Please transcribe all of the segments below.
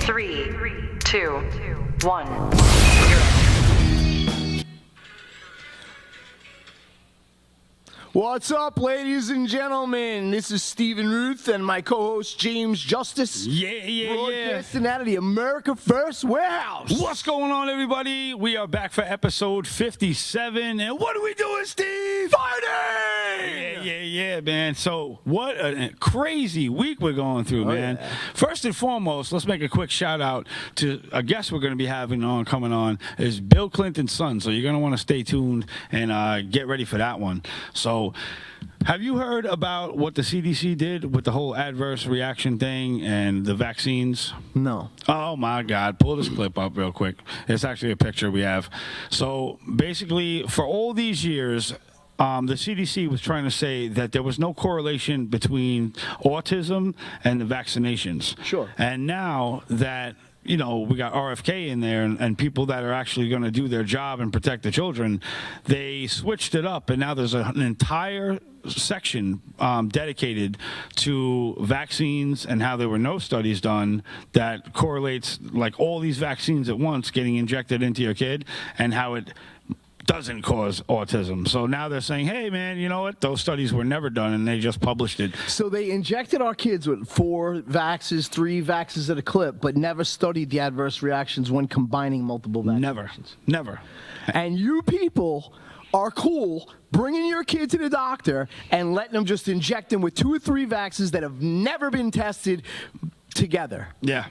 3, 2, 1. What's up, ladies and gentlemen? This is Stephen Ruth and my co-host James Justice. Broadcasting out of the America First Warehouse. What's going on, everybody? We are back for episode 57. And what are we doing, Steve? Fighting! Yeah, man. So what a crazy week we're going through, man. Yeah. First and foremost, let's make a quick shout out to a guest we're going to be having coming on is Bill Clinton's son. So you're going to want to stay tuned and get ready for that one. So have you heard about what the CDC did with the whole adverse reaction thing and the vaccines? No. Oh, my God. Pull this clip up real quick. It's actually a picture we have. So basically, for all these years, the CDC was trying to say that there was no correlation between autism and the vaccinations. Sure. And now that we got RFK in there and people that are actually going to do their job and protect the children, they switched it up, and now there's an entire section dedicated to vaccines and how there were no studies done that correlates like all these vaccines at once getting injected into your kid and how it doesn't cause autism. So now they're saying, hey, man, you know what? Those studies were never done, and they just published it. So they injected our kids with 4 vaxes, 3 vaxes at a clip, but never studied the adverse reactions when combining multiple vaccinations. Never. And you people are cool bringing your kid to the doctor and letting them just inject them with 2 or 3 vaxes that have never been tested together. Yeah.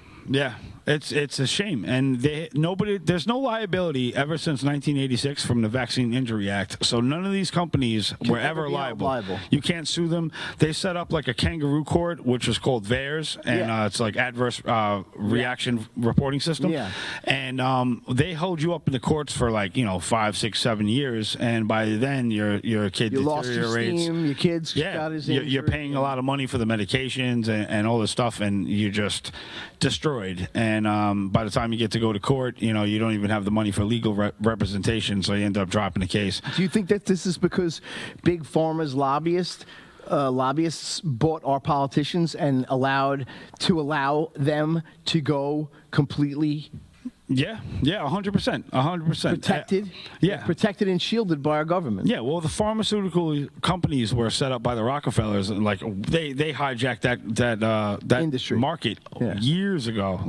It's a shame, and there's no liability ever since 1986 from the Vaccine Injury Act. So none of these companies were ever liable. You can't sue them. They set up like a kangaroo court, which is called VAERS, and it's like adverse reaction reporting system. Yeah. And they hold you up in the courts for 5, 6, 7 years, and by then your kid You lost deteriorates. your steam, your kid's got his injury. You're paying a lot of money for the medications and all this stuff, and you're just destroyed. And by the time you get to go to court, you don't even have the money for legal representation, so you end up dropping the case. Do you think that this is because Big Pharma's lobbyists bought our politicians and allow them to go completely? Yeah, 100%. Protected? Protected and shielded by our government. Yeah, well, the pharmaceutical companies were set up by the Rockefellers, and they hijacked that industry market years ago,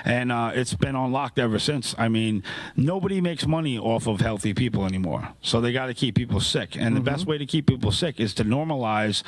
and it's been unlocked ever since. I mean, nobody makes money off of healthy people anymore, so they got to keep people sick, and the best way to keep people sick is to normalize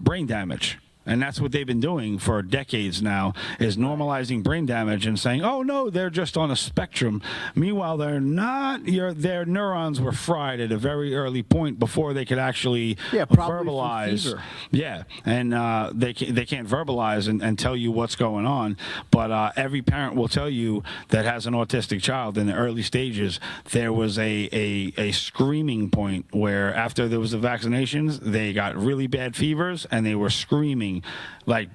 brain damage. And that's what they've been doing for decades now, is normalizing brain damage and saying, oh, no, they're just on a spectrum. Meanwhile, they're not. Their neurons were fried at a very early point before they could actually verbalize. Yeah, and they can't verbalize and tell you what's going on. But every parent will tell you that has an autistic child in the early stages, there was a screaming point where after there was the vaccinations, they got really bad fevers and they were screaming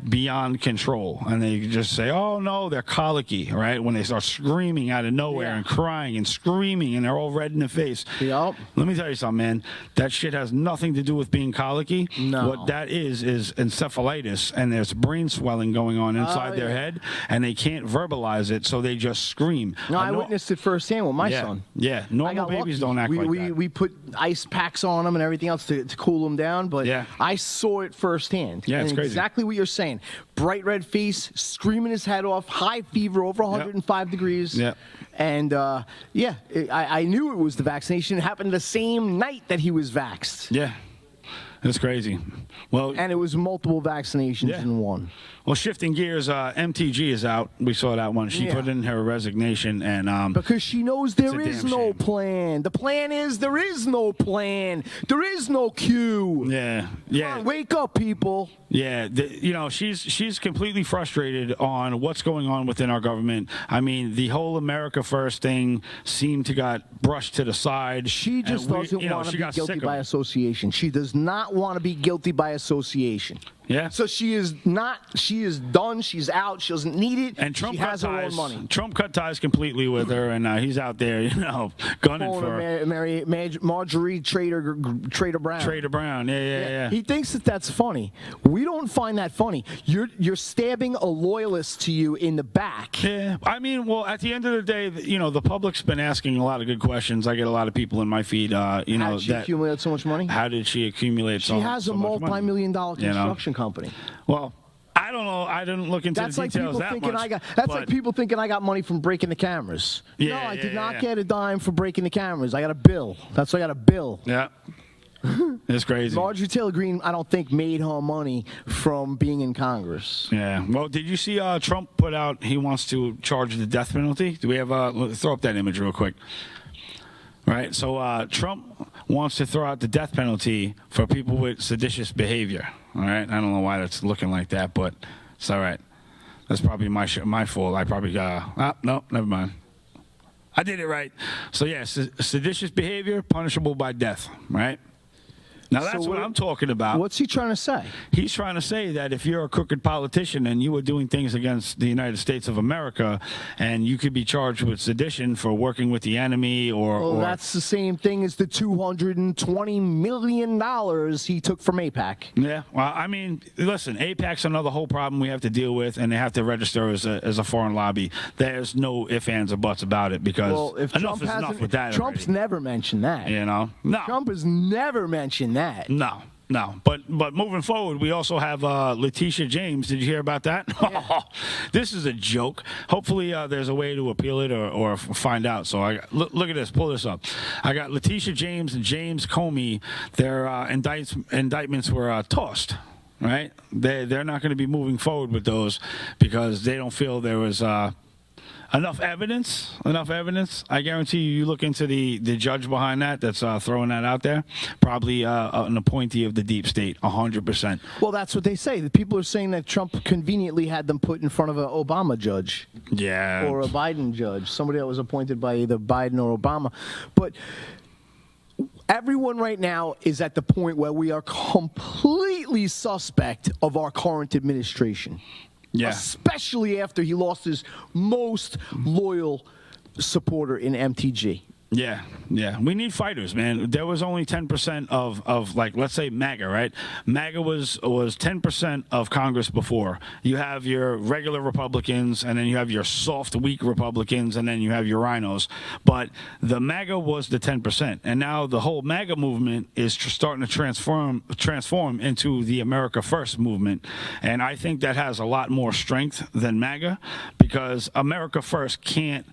beyond control, and they just say, oh no, they're colicky, right? When they start screaming out of nowhere and crying and screaming and they're all red in the face. Yep. Let me tell you something, man, that shit has nothing to do with being colicky. No. What that is encephalitis, and there's brain swelling going on inside their head, and they can't verbalize it, so they just scream. No, I witnessed it firsthand with my son. Yeah, normal babies don't act like that. We put ice packs on them and everything else to cool them down, but I saw it firsthand. Yeah, it's crazy. Exactly what you're saying. Bright red face, screaming his head off, high fever, over 105 degrees. Yeah. And, I knew it was the vaccination. It happened the same night that he was vaxxed. Yeah. It's crazy. Well, and it was multiple vaccinations in one. Well, shifting gears, MTG is out. We saw that one. She put in her resignation, and because she knows there is no plan. The plan is there is no plan. There is no queue. Yeah. Come on, wake up, people. Yeah, she's completely frustrated on what's going on within our government. I mean, the whole America First thing seemed to got brushed to the side. She just doesn't want to be guilty by association. She does not want to be guilty by association. Yeah. So she is done. She's out. She doesn't need it. And Trump she cut has her ties. own money. Trump cut ties completely with her, and he's out there, gunning for her. Marjorie Trader Brown. Trader Brown. Yeah. He thinks that that's funny. We don't find that funny. You're stabbing a loyalist to you in the back. Yeah, I mean, well, at the end of the day, the public's been asking a lot of good questions. I get a lot of people in my feed, How did she accumulate so much money? How did she accumulate so much money? She has a multi-million-dollar construction company. Well, I don't know. I didn't look into the details that much. That's like people thinking I got money from breaking the cameras. No, I did not get a dime for breaking the cameras. I got a bill. That's why I got a bill. Yeah. It's crazy. Marjorie Taylor Greene, I don't think, made her money from being in Congress. Yeah. Well, did you see Trump put out he wants to charge the death penalty? Do we have throw up that image real quick? Right. So Trump wants to throw out the death penalty for people with seditious behavior. All right. I don't know why that's looking like that, but it's all right. That's probably my fault. I probably no, never mind. I did it right. So yeah, seditious behavior punishable by death. Right. Now, that's what I'm talking about. What's he trying to say? He's trying to say that if you're a crooked politician and you were doing things against the United States of America and you could be charged with sedition for working with the enemy or that's the same thing as the $220 million he took from AIPAC. Yeah. Well, I mean, listen, AIPAC's another whole problem we have to deal with, and they have to register as a foreign lobby. There's no ifs, ands, or buts about it because enough is enough with that. Trump's never mentioned that. No. Trump has never mentioned that. No. But moving forward, we also have Letitia James. Did you hear about that? Yeah. This is a joke. Hopefully, there's a way to appeal it or find out. So look at this. Pull this up. I got Letitia James and James Comey. Their indictments were tossed. Right? They're not going to be moving forward with those because they don't feel there was. Enough evidence. I guarantee you look into the judge behind that's throwing that out there. Probably an appointee of the deep state, 100%. Well, that's what they say. The people are saying that Trump conveniently had them put in front of an Obama judge. Yeah. Or a Biden judge, somebody that was appointed by either Biden or Obama. But everyone right now is at the point where we are completely suspect of our current administration. Yeah. Especially after he lost his most loyal supporter in MTG. Yeah. We need fighters, man. There was only 10% of like, let's say MAGA, right? MAGA was 10% of Congress before. You have your regular Republicans, and then you have your soft, weak Republicans, and then you have your rhinos. But the MAGA was the 10%, and now the whole MAGA movement is starting to transform into the America First movement. And I think that has a lot more strength than MAGA because America First can't,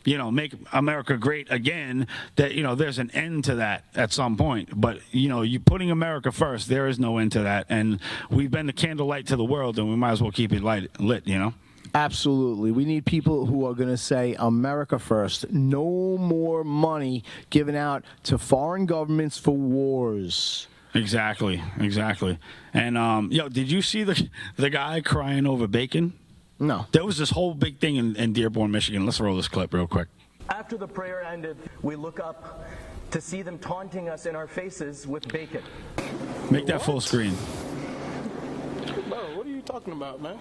make America great again. That there's an end to that at some point, but you putting America first, there is no end to that, and we've been the candlelight to the world, and we might as well keep it lit. Absolutely. We need people who are going to say America first. No more money given out to foreign governments for wars. Exactly. And did you see the guy crying over bacon? No. There was this whole big thing in Dearborn, Michigan. Let's roll this clip real quick. After the prayer ended, we look up to see them taunting us in our faces with bacon. Make that full screen. Bro, what are you talking about, man?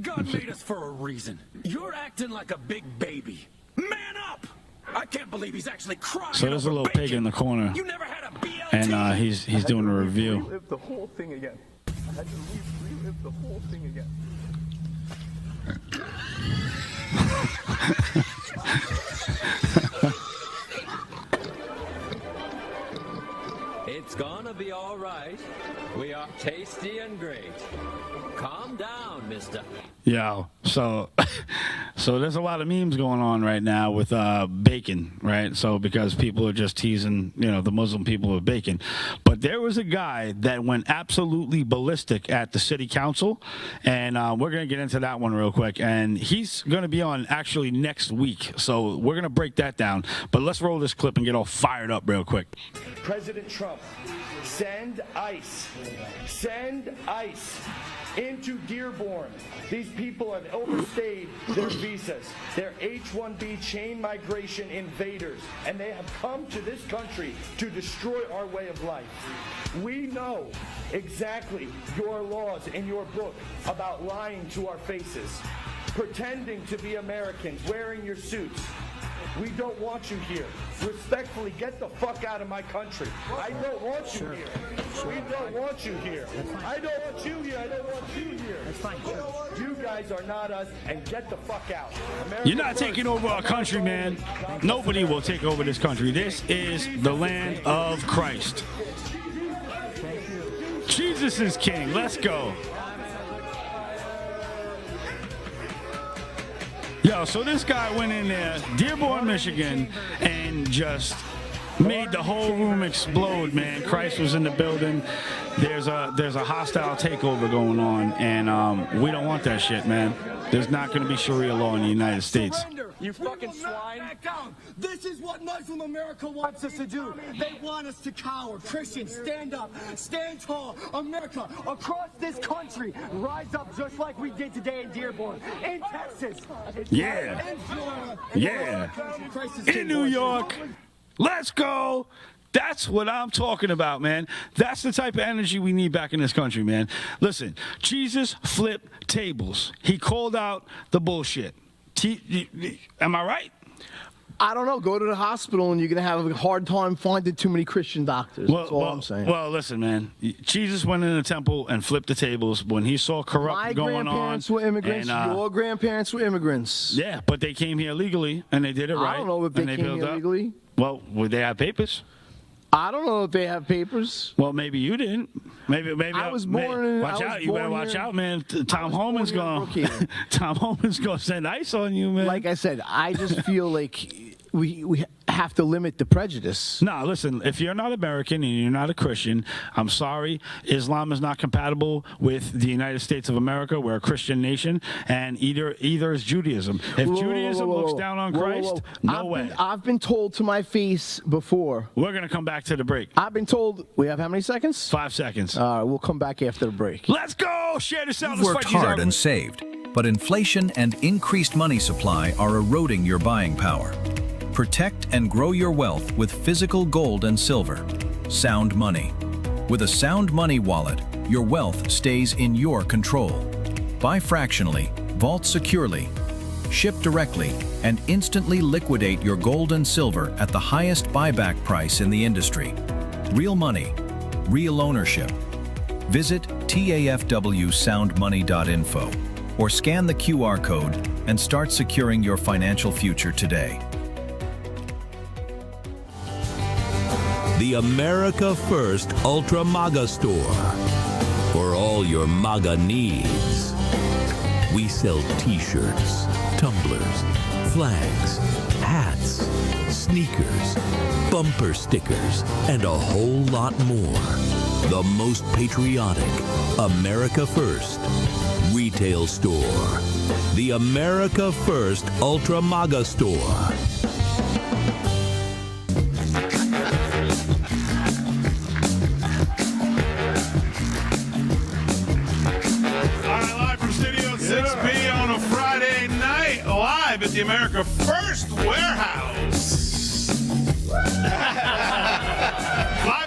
God made us for a reason. You're acting like a big baby. Man up! I can't believe he's actually crying. So there's a little pig in the corner, You never had a BLT. and he's doing a review. Relive the whole thing again. I had to relive the whole thing again. It's gonna be all right. We are tasty and great. Calm down, mister. Yo, so there's a lot of memes going on right now with bacon, right? So because people are just teasing, the Muslim people with bacon. But there was a guy that went absolutely ballistic at the city council, and we're going to get into that one real quick. And he's going to be on actually next week, so we're going to break that down. But let's roll this clip and get all fired up real quick. President Trump, send ICE. Send ICE into Dearborn. These people have overstayed their visas. They're H-1B chain migration invaders, and they have come to this country to destroy our way of life. We know exactly your laws in your book about lying to our faces, pretending to be Americans, wearing your suits. We don't want you here. Respectfully, get the fuck out of my country. I don't want you here. We don't want you here. I don't want you here. I don't want you here. That's fine. You guys are not us, and get the fuck out. America You're not taking over our country, man. Nobody will take over this country. This is the land of Christ. Jesus is king. Let's go. Yo, so this guy went in there, Dearborn, Michigan, and just made the whole room explode, man. Christ was in the building. There's a hostile takeover going on, and we don't want that shit, man. There's not going to be Sharia law in the United States. You fucking swine. Back down. This is what Muslim America wants us to do. They want us to cower. Christians, stand up, stand tall. America, across this country, rise up just like we did today in Dearborn, in Texas, Yeah. in Florida, Yeah. Christ is In king, New boys. York. Let's go. That's what I'm talking about, man. That's the type of energy we need back in this country, man. Listen, Jesus flipped tables. He called out the bullshit. Am I right? I don't know. Go to the hospital and you're going to have a hard time finding too many Christian doctors. That's all I'm saying. Well, listen, man. Jesus went in the temple and flipped the tables when he saw corrupt My going on. grandparents were immigrants. and, Your grandparents were immigrants. Yeah, but they came here legally and they did it right. I don't know if they and came built here up. legally. Well, would they have papers? I don't know if they have papers. Well, maybe you didn't. Maybe. I was born in- Watch I was out! You better born watch here- out, man. Tom was born Homan's here in going. Brookhaven. Tom Homan's going to send ice on you, man. Like I said, I just feel like we have to limit the prejudice. No, listen, if you're not American and you're not a Christian, I'm sorry. Islam is not compatible with the United States of America. We're a Christian nation, and either is Judaism. If Judaism looks down on Christ, no way. I've been told to my face before. We're going to come back to the break. I've been told, we have how many seconds? 5 seconds. All right, we'll come back after the break. Let's go! Share this out. You've Let's worked fight these hard out. and saved, but inflation and increased money supply are eroding your buying power. Protect and grow your wealth with physical gold and silver. Sound Money. With a Sound Money wallet, your wealth stays in your control. Buy fractionally, vault securely, ship directly, and instantly liquidate your gold and silver at the highest buyback price in the industry. Real money, real ownership. Visit tafwsoundmoney.info or scan the QR code and start securing your financial future today. The America First Ultra MAGA Store. For all your MAGA needs. We sell t-shirts, tumblers, flags, hats, sneakers, bumper stickers, and a whole lot more. The most patriotic America First retail store. The America First Ultra MAGA Store. At the America First Warehouse. Live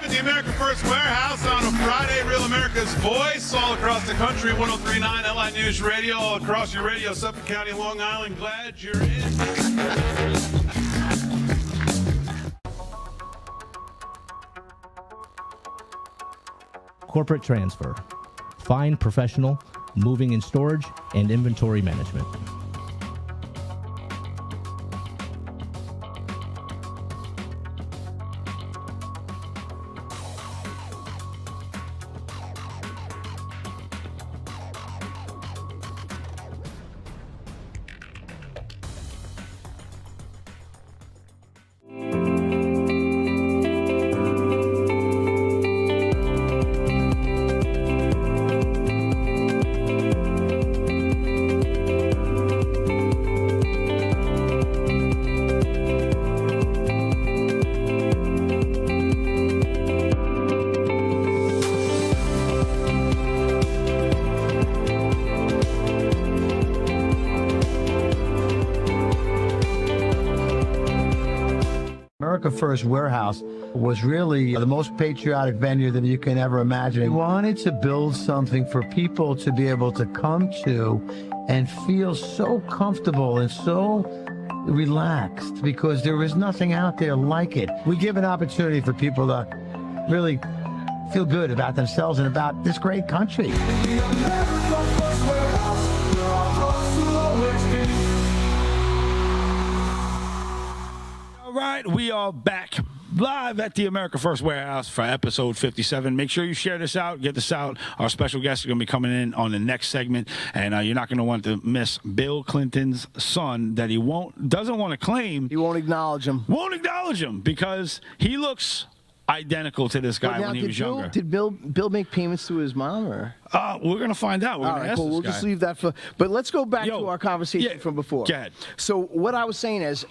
at the America First Warehouse on a Friday. Real America's Voice all across the country. 103.9 LI News Radio, all across your radio, Suffolk County, Long Island. Glad you're in. Corporate transfer. Fine professional, moving and storage, and inventory management. America First Warehouse was really the most patriotic venue that you can ever imagine. We wanted to build something for people to be able to come to and feel so comfortable and so relaxed, because there is nothing out there like it. We give an opportunity for people to really feel good about themselves and about this great country. All right, we are back live at the America First Warehouse for episode 57. Make sure you share this out, get this out. Our special guest is going to be coming in on the next segment, and you're not going to want to miss Bill Clinton's son that he doesn't want to claim. He won't acknowledge him. Won't acknowledge him because he looks identical to this guy when he was younger. Did Bill make payments to his mom, or? We're going to find out. We're going to ask cool. this We'll guy. just leave that for. But let's go back to our conversation from before. Go ahead. So what I was saying is,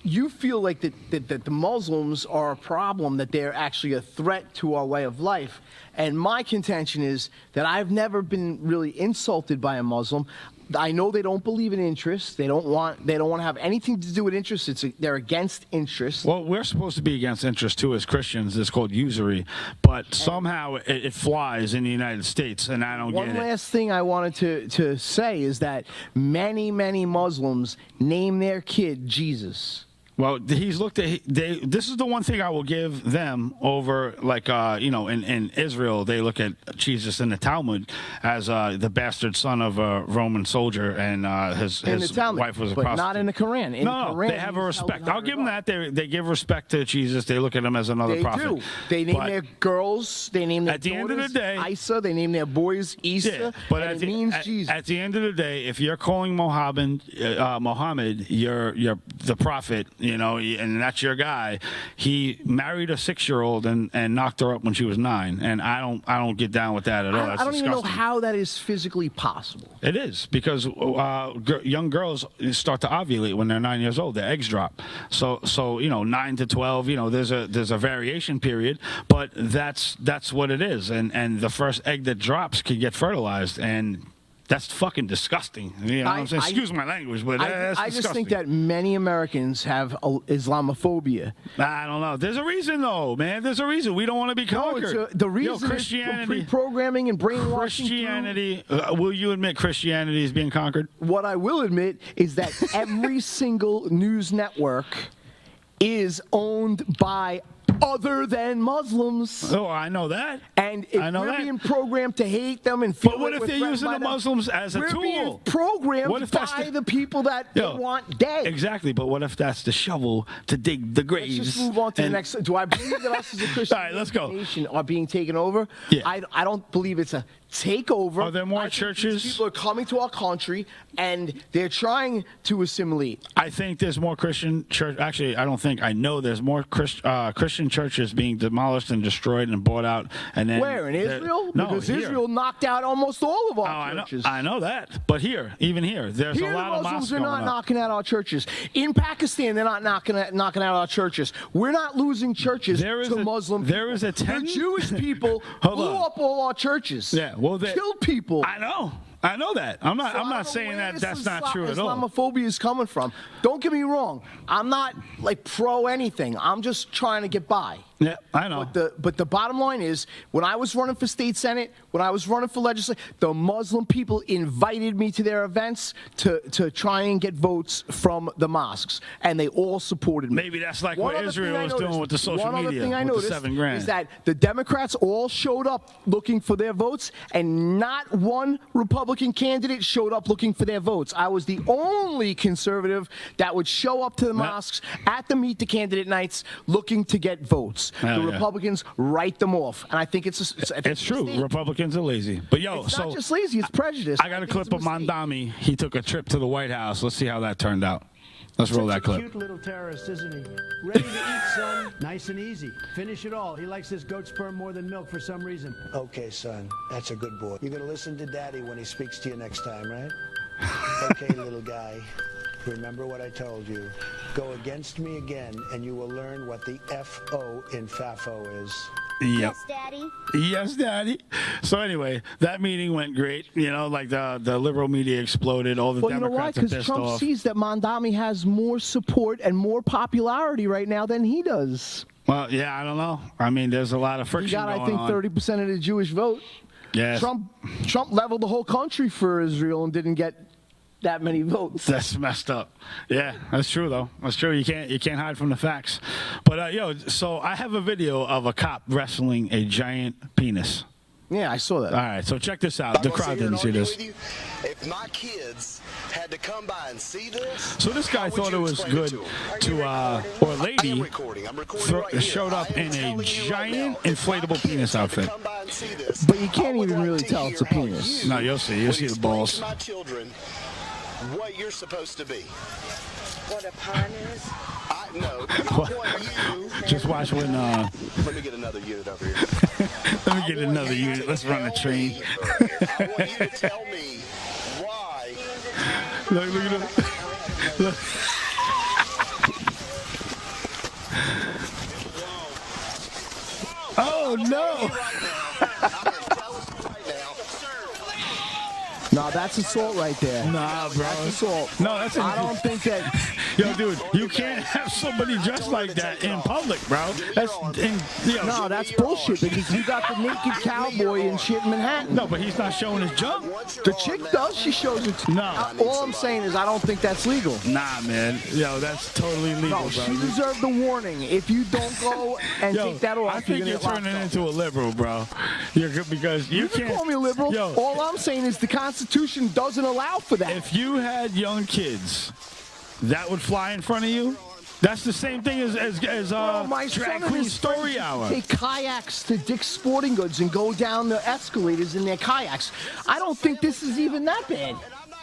you feel like that the Muslims are a problem, that they're actually a threat to our way of life. And my contention is that I've never been really insulted by a Muslim. I know they don't believe in interest. They don't want to have anything to do with interest. They're against interest. Well, we're supposed to be against interest too as Christians. It's called usury, but somehow it flies in the United States, and I don't get it. One last thing I wanted to say is that many Muslims name their kid Jesus. Well, he's looked at. This is the one thing I will give them over, like in Israel, they look at Jesus in the Talmud as the bastard son of a Roman soldier, and his wife was a but prostitute. not in the Quran. In No, the Quran, they have a respect. I'll give them that. They give respect to Jesus. They look at him as another prophet. They do. They name their girls. They name their daughters. At the end of the day, Isa. They name their boys Isa. Yeah, but and it means Jesus. At the end of the day, if you're calling Muhammad, you're the prophet, and that's your guy. He married a 6-year-old and knocked her up when she was 9, and I don't get down with that at all. That's I don't disgusting. even know how that is physically possible. It is, because young girls start to ovulate when they're 9 years old. Their eggs drop. So 9 to 12. There's a variation period, but that's what it is. And the first egg that drops could get fertilized, and that's fucking disgusting. You know what I'm saying? Excuse my language, but that's I disgusting. just think that many Americans have Islamophobia. I don't know. There's a reason, though, man. There's a reason. We don't want to be conquered. The reason Christianity, is pre-programming and brainwashing. Christianity. Will you admit Christianity is being conquered? What I will admit is that every single news network is owned by other than Muslims. Oh, I know that. And if we're being programmed to hate them and feel but what if they're using the Muslims as a tool? We're being programmed by the people that they want dead. Exactly, but what if that's the shovel to dig the graves? Let's just move on to the next. Do I believe that us as a Christian All right, let's go. nation are being taken over? Yeah. I don't believe it's a takeover. Are there more churches? People are coming to our country and they're trying to assimilate. I think there's more Christian church. Actually, I know there's more Christian churches being demolished and destroyed and bought out. And then where, in Israel? No, because here. Israel knocked out almost all of our churches. I know that. But even here, there's a lot of mosques Muslims are going not up. knocking out our churches. In Pakistan, they're not knocking out our churches. We're not losing churches to Muslim people. There is a The Jewish people blew up all our churches. Yeah, well, killed people. I know that. I'm not saying that that's not true at all. Islamophobia is coming from. Don't get me wrong. I'm not pro anything. I'm just trying to get by. Yeah, I know. But the bottom line is, when I was running for state senate, when I was running for legislature, the Muslim people invited me to their events to try and get votes from the mosques, and they all supported me. Maybe that's like what Israel is doing with the social media. One other thing I with noticed the $7,000 is that the Democrats all showed up looking for their votes, and not one Republican candidate showed up looking for their votes. I was the only conservative that would show up to the mosques at the Meet the Candidate nights looking to get votes. The Republicans write them off, and I think it's true. Republicans are lazy, but it's not just lazy; it's prejudice. I got a clip of Mandami. He took a trip to the White House. Let's see how that turned out. Let's roll that clip. Cute little terrorist, isn't he? Ready to eat, son. Nice and easy. Finish it all. He likes his goat sperm more than milk for some reason. Okay, son. That's a good boy. You're going to listen to Daddy when he speaks to you next time, right? Okay, little guy. Remember what I told you. Go against me again, and you will learn what the F-O in FAFO is. Yep. Daddy. Yes, Daddy. So anyway, that meeting went great. You know, like the liberal media exploded. All the Well, you know why? Democrats are Because pissed Trump off. sees that Mondami has more support and more popularity right now than he does. Well, yeah, I don't know. I mean, there's a lot of He friction got, I going think, on. 30% of the Jewish vote. Yes. Trump leveled the whole country for Israel and didn't get that many votes. That's messed up. Yeah, that's true though. That's true. You can't hide from the facts. But so I have a video of a cop wrestling a giant penis. Yeah, I saw that. All right, so check this out. The crowd didn't see this. If my kids had to come by and see this, So this guy thought it was good to, or a lady showed up in a giant inflatable penis outfit. But you can't even really tell it's a penis. No, you'll see. You'll see the balls. my children what you're supposed to be. What a pun is? I know. I want you. Just watch when. Let me get another unit over here. Let me get another unit. Let's run a train. I want you to tell me why. Look at him. Look. Oh no! No, that's assault right there. Nah, bro. That's assault. No, that's. I don't think that. Yo, dude, you can't have somebody dressed like that in public, bro. That's No, that's bullshit because you got the naked cowboy and shit in Manhattan. No, but he's not showing his junk. The chick does. She shows it. No. All I'm saying is I don't think that's legal. Nah, man. Yo, that's totally legal, No, bro. she deserved the warning. If you don't go and Yo, take that off, I think you're turning into a liberal, bro. You're good because you can can't call me a liberal. Yo, all I'm saying is the Constitution doesn't allow for that. if you had young kids, that would fly in front of you. That's the same thing as my Drag son Queen and his Story friends Hour. take kayaks to Dick's Sporting Goods and go down the escalators in their kayaks. I don't think this is even that bad.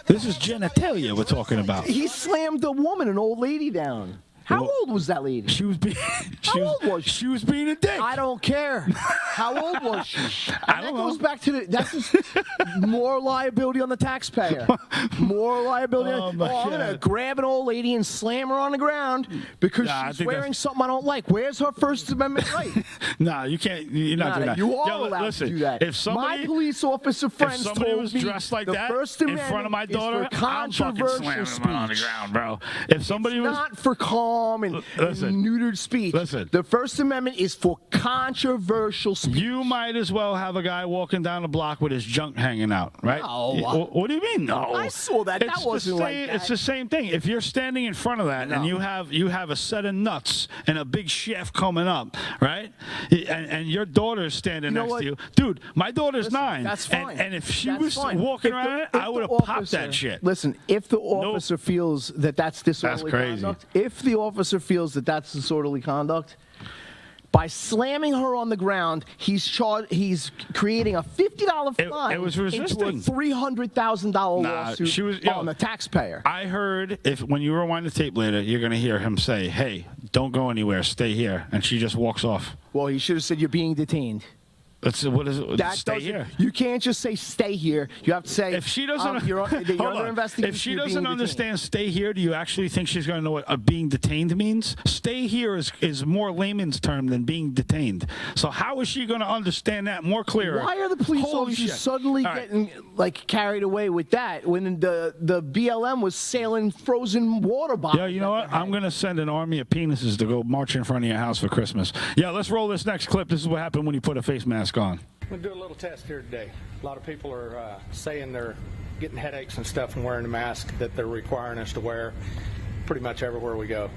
This is genitalia we're talking about. He slammed a woman, an old lady, down. How old was that lady? She was being. How old was she? She was being a dick. I don't care. How old was she? I don't know. Goes back to that's just more liability on the taxpayer. More liability. Oh, my I'm gonna God. grab an old lady and slam her on the ground because Nah, I she's think wearing something I don't like. Where's her First Amendment right? Nah, you can't. You're not doing that. You are Yo, allowed listen, to do that. If somebody, my police officer friends if somebody told was me dressed like the that First in Amendment front of my is daughter, for I'm fucking slamming controversial him on the speech. ground, bro. If somebody was Not for calm and neutered speech. Listen. The First Amendment is for controversial speech. You might as well have a guy walking down the block with his junk hanging out, right? No. What do you mean, no? I saw that. That wasn't like that. It's the same thing. If you're standing in front of that and you have a set of nuts and a big shaft coming up, right? And your daughter's standing next to you. Dude, my daughter's 9. That's fine. And if she That's was fine. walking If around it, if I would have the popped officer- that shit. Listen, if the officer feels that that's disorderly crazy. conduct, if the officer feels that that's disorderly conduct, by slamming her on the ground, he's creating a $50 fine it was into resisting. a $300,000 lawsuit she was, on the taxpayer. I heard when you rewind the tape later, you're going to hear him say, "Hey, don't go anywhere. Stay here." And she just walks off. Well, he should have said, "You're being detained." What is it? That Stay doesn't- here. You can't just say "stay here." You have to say, If she doesn't, you're hold under on. investigation. If she you're being doesn't detained. understand "stay here," do you actually think she's going to know what being detained means? Stay here is more layman's term than being detained. So how is she going to understand that more clearer? Why are the police Holy officers shit. suddenly All right. getting carried away with that when the BLM was sailing frozen water bottles? Yeah, you know what? I'm going to send an army of penises to go march in front of your house for Christmas. Yeah, let's roll this next clip. This is what happened when you put a face mask on. I'm going to do a little test here today. A lot of people are saying they're getting headaches and stuff from wearing the mask that they're requiring us to wear pretty much everywhere we go.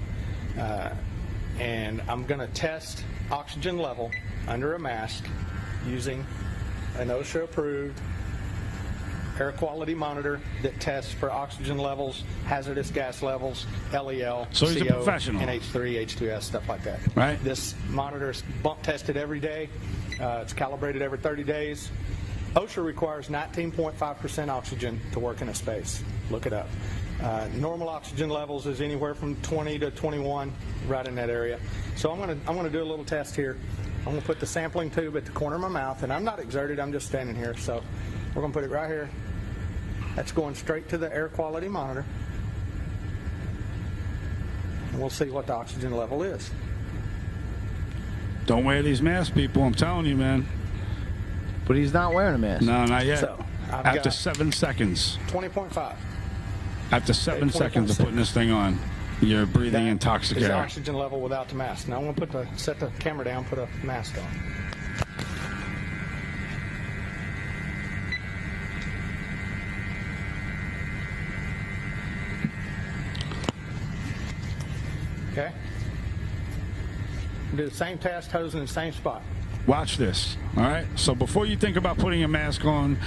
And I'm going to test oxygen level under a mask using an OSHA-approved air quality monitor that tests for oxygen levels, hazardous gas levels, LEL, So he's a CO, professional. NH3, H2S, stuff like that. Right. This monitor is bump tested every day. It's calibrated every 30 days. OSHA requires 19.5% oxygen to work in a space. Look it up. Normal oxygen levels is anywhere from 20 to 21, right in that area. So I'm gonna do a little test here. I'm gonna put the sampling tube at the corner of my mouth, and I'm not exerted. I'm just standing here. So we're gonna put it right here. That's going straight to the air quality monitor, and we'll see what the oxygen level is. Don't wear these masks, people. I'm telling you, man. But he's not wearing a mask. No, not yet. So, I've After got 7 seconds. 20.5. After 7 seconds of putting this thing on, you're breathing in toxic Is the air. oxygen level without the mask. Now I'm going to set the camera down, put a mask on. Okay. Do the same test, hose in the same spot. Watch this, all right? So before you think about putting a mask on,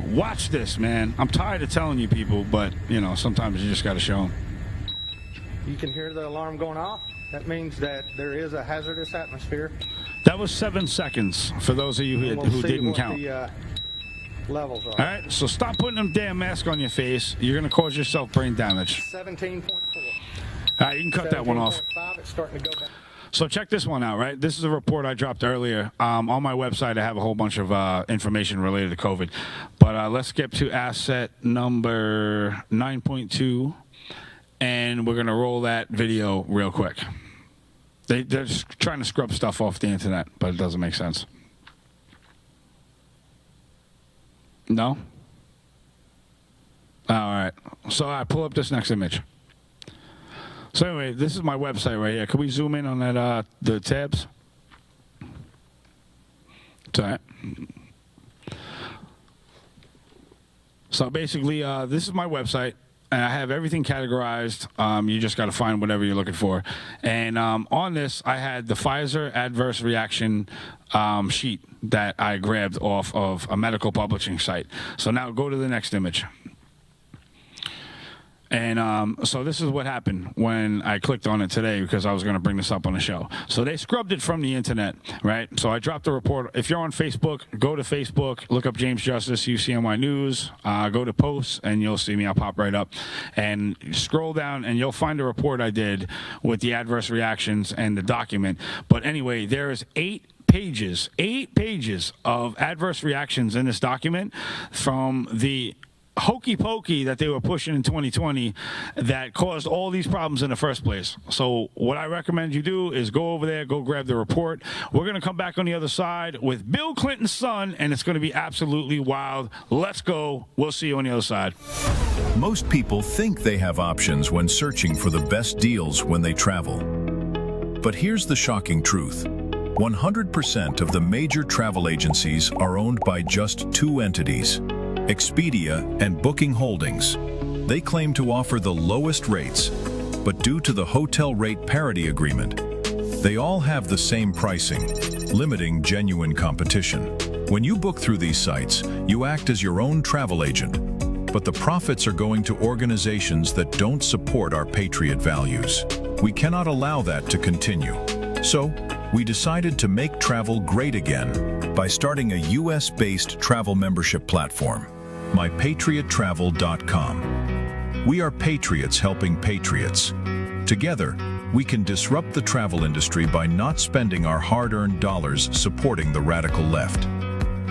watch this, man. I'm tired of telling you people, but, you know, sometimes you just got to show them. You can hear the alarm going off. That means that there is a hazardous atmosphere. That was 7 seconds for those of you who didn't count. The levels are. All right, so stop putting them damn mask on your face. You're going to cause yourself brain damage. 17.4. All right, you can cut that one off. 17.5, it's starting to go back. So check this one out, right? This is a report I dropped earlier. On my website, I have a whole bunch of information related to COVID. But let's get to asset number 9.2, and we're going to roll that video real quick. They're just trying to scrub stuff off the internet, but it doesn't make sense. No? All right. So I pull up this next image. So anyway, this is my website right here. Can we zoom in on that the tabs? It's all right. So basically, this is my website, and I have everything categorized. You just got to find whatever you're looking for. And on this, I had the Pfizer adverse reaction sheet that I grabbed off of a medical publishing site. So now go to the next image. And so this is what happened when I clicked on it today, because I was going to bring this up on the show. So they scrubbed it from the internet, right? So I dropped a report. If you're on Facebook, go to Facebook, look up James Justice, UCNY News, go to posts, and you'll see me. I'll pop right up. And scroll down, and you'll find a report I did with the adverse reactions and the document. But anyway, there's 8 pages of adverse reactions in this document from the hokey pokey that they were pushing in 2020 that caused all these problems in the first place. So what I recommend you do is go over there, go grab the report. We're going to come back on the other side with Bill Clinton's son, and it's going to be absolutely wild. Let's go. We'll see you on the other side. Most people think they have options when searching for the best deals when they travel. But here's the shocking truth. 100% of the major travel agencies are owned by just 2 entities, Expedia and Booking Holdings. They claim to offer the lowest rates, but due to the hotel rate parity agreement, they all have the same pricing, limiting genuine competition. When you book through these sites, you act as your own travel agent, but the profits are going to organizations that don't support our patriot values. We cannot allow that to continue. So, we decided to make travel great again by starting a US-based travel membership platform, mypatriottravel.com. We are patriots helping patriots. Together, we can disrupt the travel industry by not spending our hard-earned dollars supporting the radical left.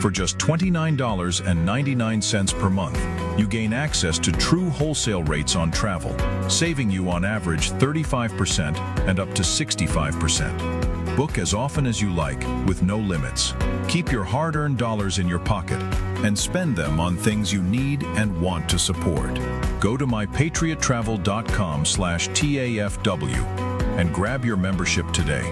For just $29.99 per month, you gain access to true wholesale rates on travel, saving you on average 35% and up to 65%. Book as often as you like, with no limits. Keep your hard-earned dollars in your pocket and spend them on things you need and want to support. Go to mypatriottravel.com/TAFW and grab your membership today.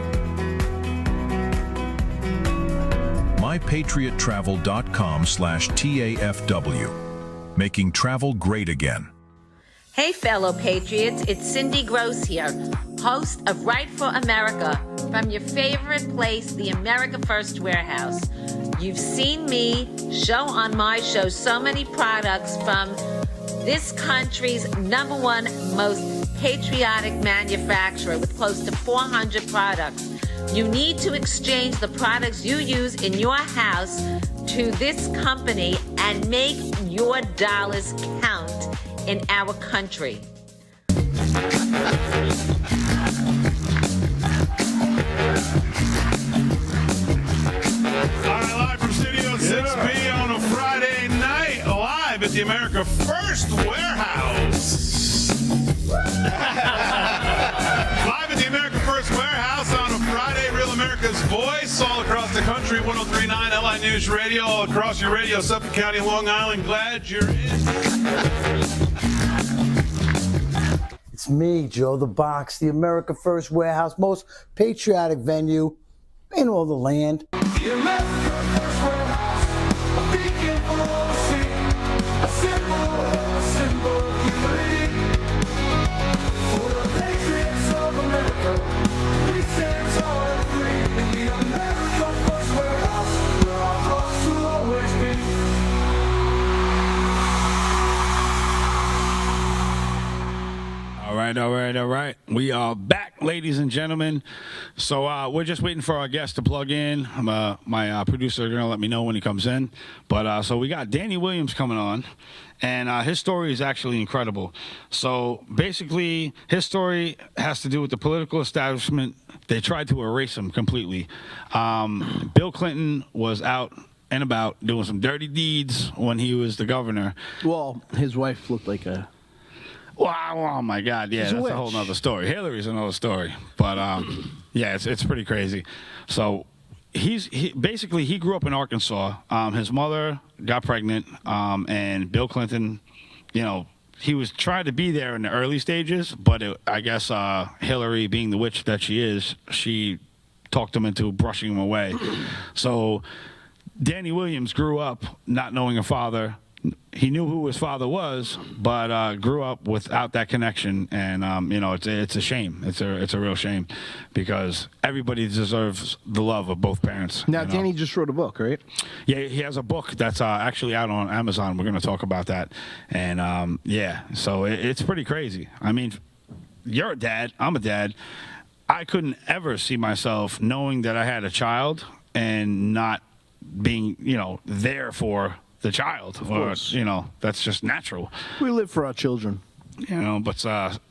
mypatriottravel.com/TAFW. Making travel great again. Hey, fellow patriots, it's Cindy Gross here, host of Right for America, from your favorite place, the America First Warehouse. You've seen me show on my show so many products from this country's #1 most patriotic manufacturer with close to 400 products. You need to exchange the products you use in your house to this company and make your dollars count in our country. All right, live from Studio 6B on a Friday night, live at the America First Warehouse. Live at the America First Warehouse on a Friday, Real America voice all across the country, 103.9 LI News Radio, all across your radio, Suffolk County, Long Island. Glad you're in. It's me, Joe the Box, the America First Warehouse, most patriotic venue in all the land. The America First Warehouse, a beacon for all to see, a symbol of unity. For the patriots of America, we stand tall and free. In the America First Warehouse, where our hearts will always be. All right. We are back, ladies and gentlemen. So we're just waiting for our guest to plug in. My producer is going to let me know when he comes in. But so we got Danny Williams coming on, and his story is actually incredible. So basically, his story has to do with the political establishment. They tried to erase him completely. Bill Clinton was out and about doing some dirty deeds when he was the governor. Well, his wife looked like a... Wow, oh my God, yeah, that's a whole nother story. Hillary's another story, but yeah, it's pretty crazy. So he grew up in Arkansas. His mother got pregnant, and Bill Clinton, he was trying to be there in the early stages, but I guess Hillary, being the witch that she is, she talked him into brushing him away. So Danny Williams grew up not knowing a father. He knew who his father was, but grew up without that connection, and it's a shame. It's a real shame, because everybody deserves the love of both parents. Now, Danny just wrote a book, right? Yeah, he has a book that's actually out on Amazon. We're going to talk about that, and so it's pretty crazy. I mean, you're a dad. I'm a dad. I couldn't ever see myself knowing that I had a child and not being, there for the child, or that's just natural. We live for our children, but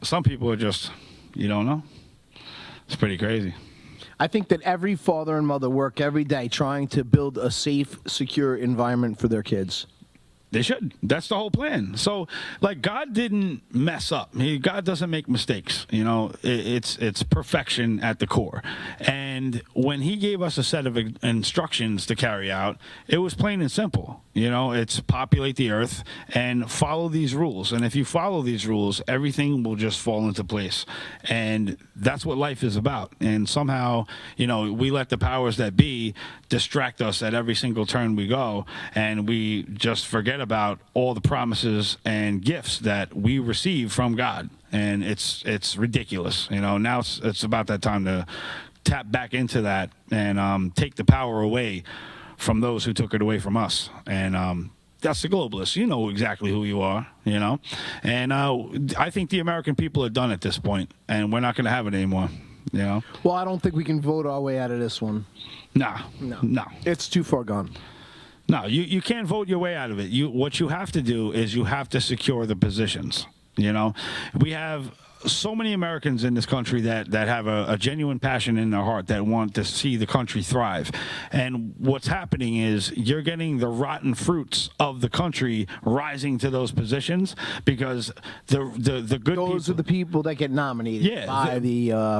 some people are just, you don't know. It's pretty crazy. I think that every father and mother work every day trying to build a safe, secure environment for their kids. They should. That's the whole plan. So, God didn't mess up. God doesn't make mistakes. It's perfection at the core. And when he gave us a set of instructions to carry out, it was plain and simple. It's populate the earth and follow these rules. And if you follow these rules, everything will just fall into place. And that's what life is about. And somehow, we let the powers that be distract us at every single turn we go, and we just forget about all the promises and gifts that we receive from God. And it's ridiculous. Now it's about that time to tap back into that and take the power away from those who took it away from us. And that's the globalists. You know exactly who you are, And I think the American people are done at this point, and we're not going to have it anymore. Well, I don't think we can vote our way out of this one. No. It's too far gone. No, you can't vote your way out of it. What you have to do is you have to secure the positions. We have so many Americans in this country that have a genuine passion in their heart that want to see the country thrive. And what's happening is you're getting the rotten fruits of the country rising to those positions, because the good those are the people that get nominated by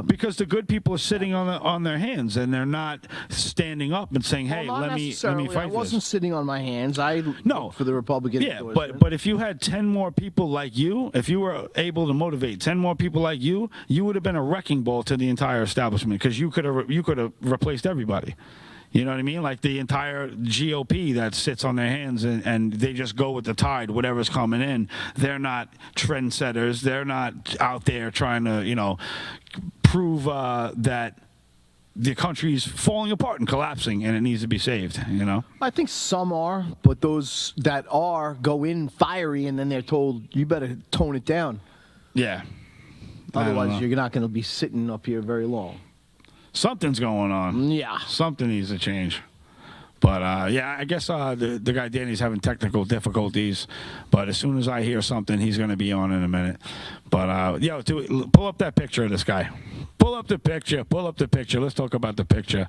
because the good people are sitting on their hands, and they're not standing up and saying, "Hey, let me fight." I wasn't sitting on my hands. I voted for the Republican. Yeah, but if you had 10 more people like you, if you were able to motivate 10 more people like you would have been a wrecking ball to the entire establishment, because you could have replaced everybody. You know what I mean? Like the entire GOP that sits on their hands and they just go with the tide, whatever's coming in. They're not trendsetters. They're not out there trying to, prove that the country's falling apart and collapsing and it needs to be saved, I think some are, but those that are go in fiery and then they're told, you better tone it down. Yeah. Otherwise, you're not going to be sitting up here very long. Something's going on. Yeah. Something needs to change. But, I guess the guy Danny's having technical difficulties. But as soon as I hear something, he's going to be on in a minute. But, pull up that picture of this guy. Pull up the picture. Let's talk about the picture.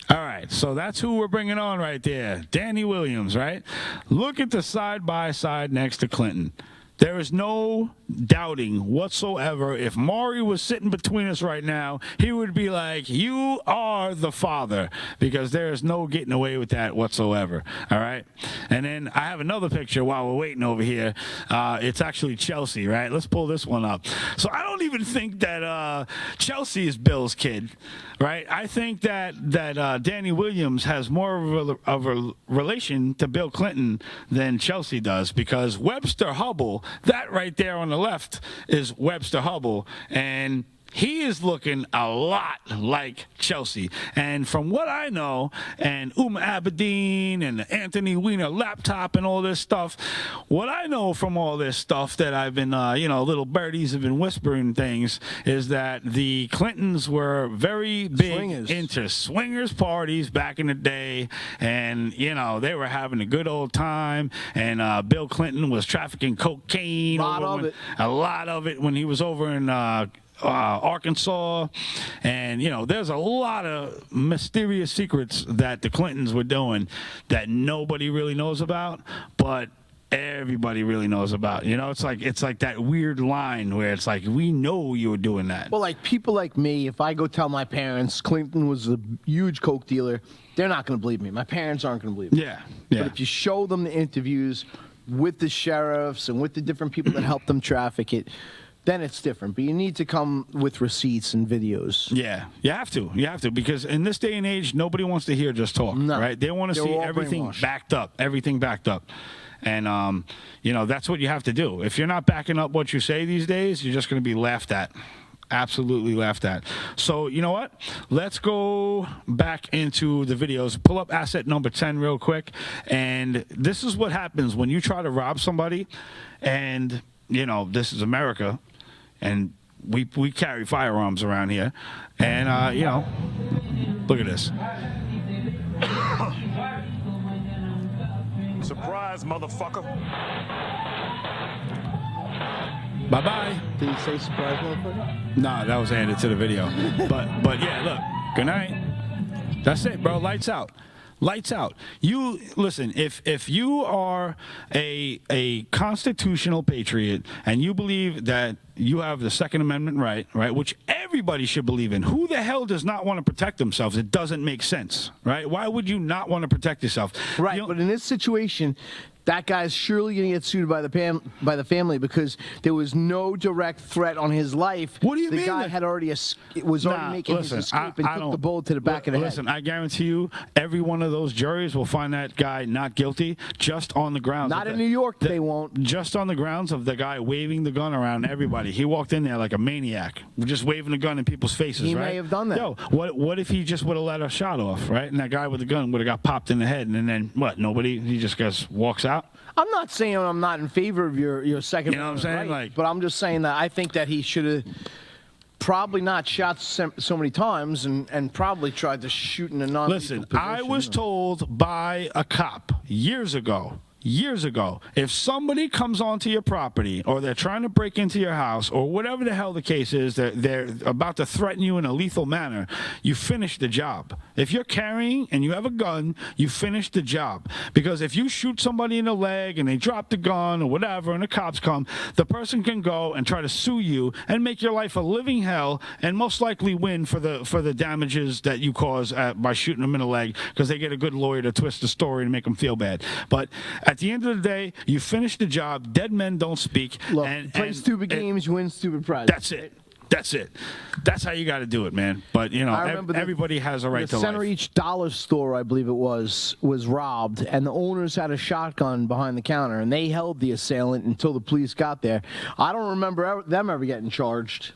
All right, so that's who we're bringing on right there. Danny Williams, right? Look at the side-by-side next to Clinton. There is no doubting whatsoever. If Maury was sitting between us right now, he would be like, "You are the father," because there is no getting away with that whatsoever. All right. And then I have another picture while we're waiting over here. It's actually Chelsea, right? Let's pull this one up. So I don't even think that Chelsea is Bill's kid, right? I think that Danny Williams has more of a relation to Bill Clinton than Chelsea does, because Webster Hubble, that right there on the left is Webster Hubble, and he is looking a lot like Chelsea. And from what I know, and Abedin and the Anthony Weiner laptop and all this stuff, what I know from all this stuff that I've been, little birdies have been whispering things, is that the Clintons were very big into swingers parties back in the day. And, they were having a good old time. And Bill Clinton was trafficking cocaine. A lot of it when he was over in Arkansas, and there's a lot of mysterious secrets that the Clintons were doing that nobody really knows about, but everybody really knows about. It's like that weird line where it's like, we know you were doing that. Well, like people like me, if I go tell my parents Clinton was a huge coke dealer, they're not going to believe me. My parents aren't going to believe me. Yeah. But if you show them the interviews with the sheriffs and with the different people that help them traffic it, then it's different. But you need to come with receipts and videos. Yeah, you have to, because in this day and age, nobody wants to hear just talk, right? They want to see everything backed up, And, that's what you have to do. If you're not backing up what you say these days, you're just going to be laughed at. Absolutely laughed at. So, you know what? Let's go back into the videos. Pull up asset number 10 real quick. And this is what happens when you try to rob somebody. And, this is America. And we carry firearms around here. And, look at this. Surprise, motherfucker. Bye-bye. Did he say surprise, motherfucker? Nah, that was handed to the video. But yeah, look. Good night. That's it, bro. Lights out. Lights out. You listen. If you are a constitutional patriot and you believe that you have the Second Amendment right, which everybody should believe in. Who the hell does not want to protect themselves? It doesn't make sense, right? Why would you not want to protect yourself? Right, but in this situation, that guy's surely going to get sued by the family because there was no direct threat on his life. What do you mean? The guy had already making his escape and took the bullet to the back of the head. Listen, I guarantee you, every one of those juries will find that guy not guilty just on the grounds. Not in New York, they won't. Just on the grounds of the guy waving the gun around everybody. He walked in there like a maniac, just waving the gun in people's faces. He right? may have done that. Yo, what if he just would have let a shot off, right? And that guy with the gun would have got popped in the head, and then what? Nobody. He just walks out. I'm not saying I'm not in favor of your second. You know what I'm saying? Right, but I'm just saying that I think that he should have probably not shot so many times and probably tried to shoot in a non-lethal Listen, position. I was told by a cop years ago, if somebody comes onto your property or they're trying to break into your house or whatever the hell the case is, they're about to threaten you in a lethal manner, you finish the job. If you're carrying and you have a gun, you finish the job. Because if you shoot somebody in the leg and they drop the gun or whatever and the cops come, the person can go and try to sue you and make your life a living hell and most likely win for the damages that you cause by shooting them in the leg, because they get a good lawyer to twist the story and make them feel bad. But at the end of the day, you finish the job. Dead men don't speak. Look, play stupid games, you win stupid prizes. That's it. That's how you got to do it, man. But, everybody has a right to life. The Center Each Dollar Store, I believe it was robbed, and the owners had a shotgun behind the counter, and they held the assailant until the police got there. I don't remember them ever getting charged.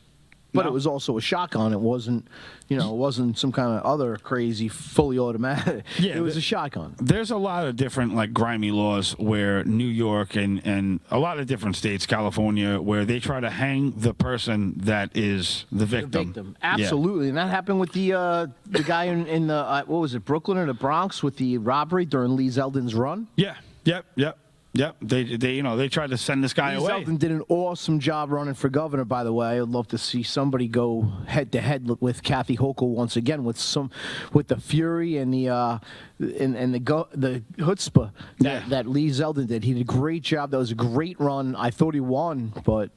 But it was also a shotgun. It wasn't, it wasn't some kind of other crazy fully automatic. Yeah, it was a shotgun. There's a lot of different grimy laws where New York and a lot of different states, California, where they try to hang the person that is the victim. Absolutely, Yeah. and that happened with the guy in the what was it, Brooklyn or the Bronx with the robbery during Lee Zeldin's run. Yeah. Yep. Yep, they tried to send this guy Lee away. Zeldin did an awesome job running for governor, by the way. I'd love to see somebody go head to head with Kathy Hochul once again with the fury and the chutzpah that Lee Zeldin did. He did a great job. That was a great run. I thought he won, but